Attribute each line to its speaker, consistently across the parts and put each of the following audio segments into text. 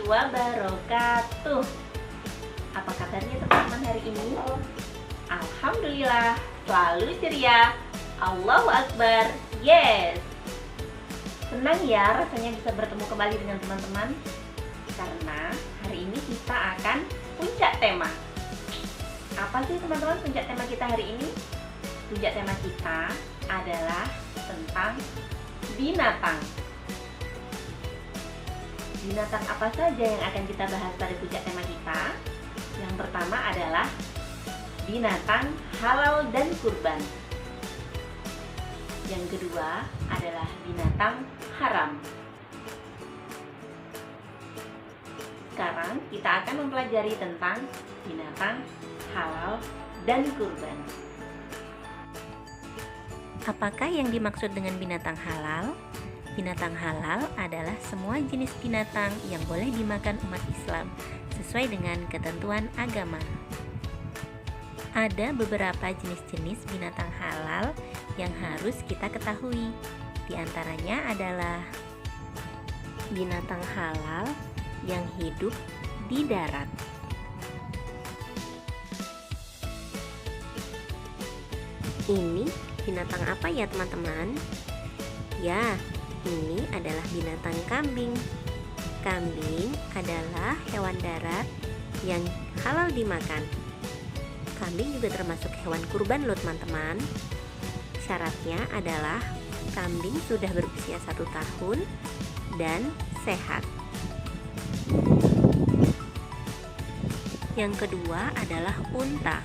Speaker 1: wabarakatuh. Apa kabarnya teman-teman hari ini? Alhamdulillah, selalu ceria. Allahu Akbar, yes. Senang ya rasanya bisa bertemu kembali dengan teman-teman. Karena hari ini kita akan puncak tema. Apa sih teman-teman puncak tema kita hari ini? Puncak tema kita adalah tentang binatang. Binatang apa saja yang akan kita bahas pada puncak tema kita? Yang pertama adalah binatang halal dan kurban. Yang kedua adalah binatang haram. Sekarang kita akan mempelajari tentang binatang halal dan kurban. Apakah yang dimaksud dengan binatang halal? Binatang halal adalah semua jenis binatang yang boleh dimakan umat Islam sesuai dengan ketentuan agama. Ada beberapa jenis-jenis binatang halal yang harus kita ketahui. Di antaranya adalah binatang halal yang hidup di darat. Ini binatang apa ya teman-teman? Ya, ini adalah binatang kambing. Kambing adalah hewan darat yang halal dimakan. Kambing juga termasuk hewan kurban loh teman-teman. Syaratnya adalah kambing sudah berusia 1 tahun dan sehat. Yang kedua adalah unta.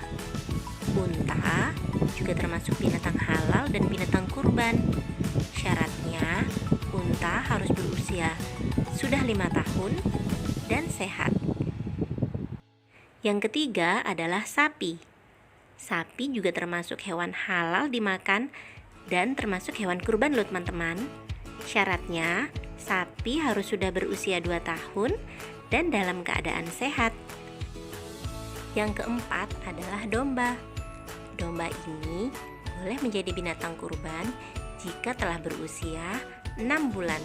Speaker 1: Unta juga termasuk binatang halal dan binatang kurban. Syaratnya unta harus berusia sudah 5 tahun dan sehat. Yang ketiga adalah sapi. Sapi juga termasuk hewan halal dimakan dan termasuk hewan kurban loh teman-teman. Syaratnya sapi harus sudah berusia 2 tahun dan dalam keadaan sehat. Yang keempat adalah domba. Domba ini boleh menjadi binatang kurban jika telah berusia 6 bulan.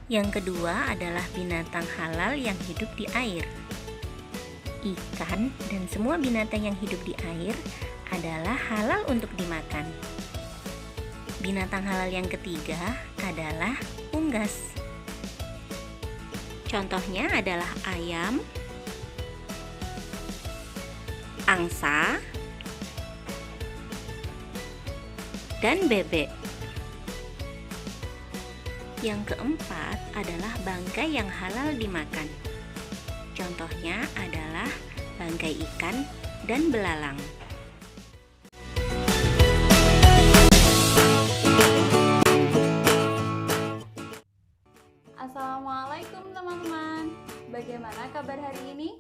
Speaker 1: Yang kedua adalah binatang halal yang hidup di air. Ikan dan semua binatang yang hidup di air adalah halal untuk dimakan. Binatang halal yang ketiga adalah unggas. Contohnya adalah ayam, angsa, dan bebek. Yang keempat adalah bangkai yang halal dimakan. Contohnya adalah bangkai ikan dan belalang.
Speaker 2: Assalamualaikum teman-teman. Bagaimana kabar hari ini?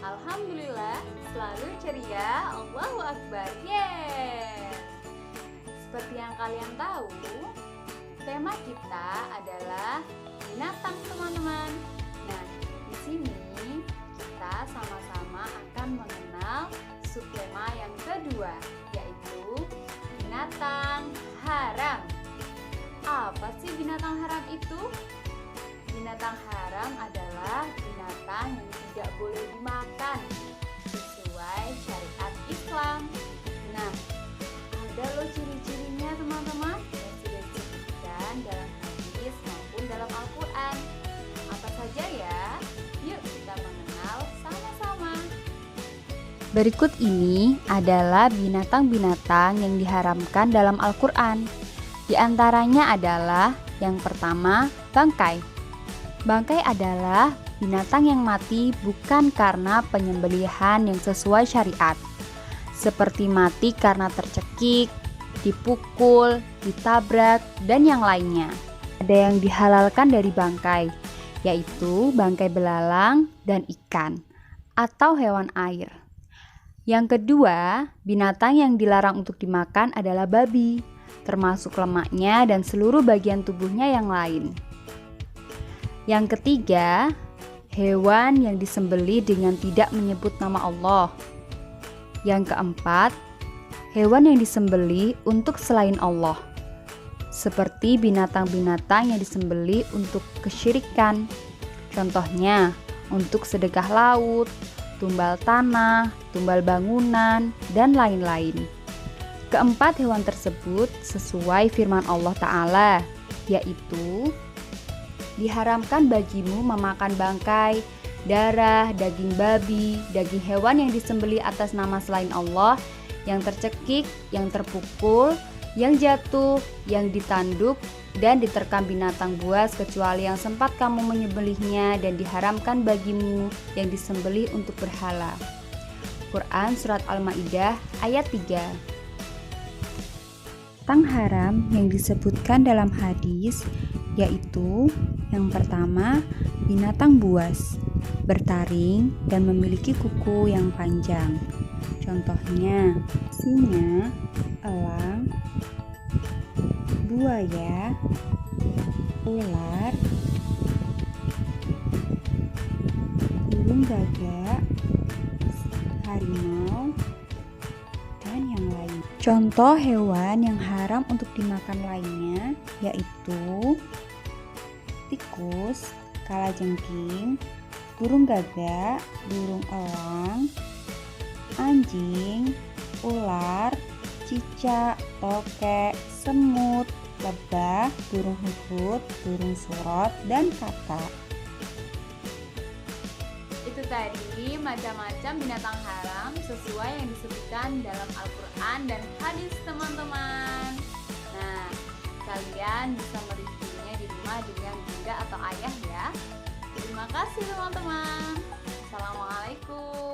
Speaker 2: Alhamdulillah, selalu ceria. Allahu Akbar. Yes. Seperti yang kalian tahu, tema kita adalah binatang teman-teman. Nah, di sini kita sama-sama akan mengenal subtema yang kedua, yaitu binatang haram. Apa sih binatang haram itu? Binatang haram adalah binatang yang tidak boleh dimakan sesuai syariat Islam. Nah, ada loh ciri-cirinya teman-teman yang sudah disebutkan dalam hadis maupun dalam Al-Quran. Apa saja ya? Yuk kita mengenal sama-sama.
Speaker 3: Berikut ini adalah binatang-binatang yang diharamkan dalam Al-Quran. Di antaranya adalah yang pertama, bangkai. Bangkai adalah binatang yang mati bukan karena penyembelihan yang sesuai syariat, seperti mati karena tercekik, dipukul, ditabrak, dan yang lainnya. Ada yang dihalalkan dari bangkai, yaitu bangkai belalang dan ikan, atau hewan air. Yang kedua, binatang yang dilarang untuk dimakan adalah babi, termasuk lemaknya dan seluruh bagian tubuhnya yang lain. Yang ketiga, hewan yang disembelih dengan tidak menyebut nama Allah. Yang keempat, hewan yang disembelih untuk selain Allah, seperti binatang-binatang yang disembelih untuk kesyirikan. Contohnya, untuk sedekah laut, tumbal tanah, tumbal bangunan, dan lain-lain. Keempat hewan tersebut sesuai firman Allah Ta'ala, yaitu diharamkan bagimu memakan bangkai, darah, daging babi, daging hewan yang disembelih atas nama selain Allah, yang tercekik, yang terpukul, yang jatuh, yang ditanduk, dan diterkam binatang buas kecuali yang sempat kamu menyembelihnya dan diharamkan bagimu yang disembelih untuk berhala. Quran Surat Al-Ma'idah ayat 3. Binatang haram yang disebutkan dalam hadis yaitu yang pertama, binatang buas, bertaring dan memiliki kuku yang panjang. Contohnya, singa, elang, buaya, ular, burung gagak, harimau, dan yang lain. Contoh hewan yang haram untuk dimakan lainnya yaitu tikus, kalajengking, burung gagak, burung elang, anjing, ular, cicak, tokek, semut, lebah, burung hudhud, burung surot, dan katak.
Speaker 2: Itu tadi macam-macam binatang haram sesuai yang disebutkan dalam Al-Quran dan hadis teman-teman. Nah, kalian bisa mereviewnya di rumah dengan bunda atau ayah ya. Terima kasih teman-teman. Assalamualaikum.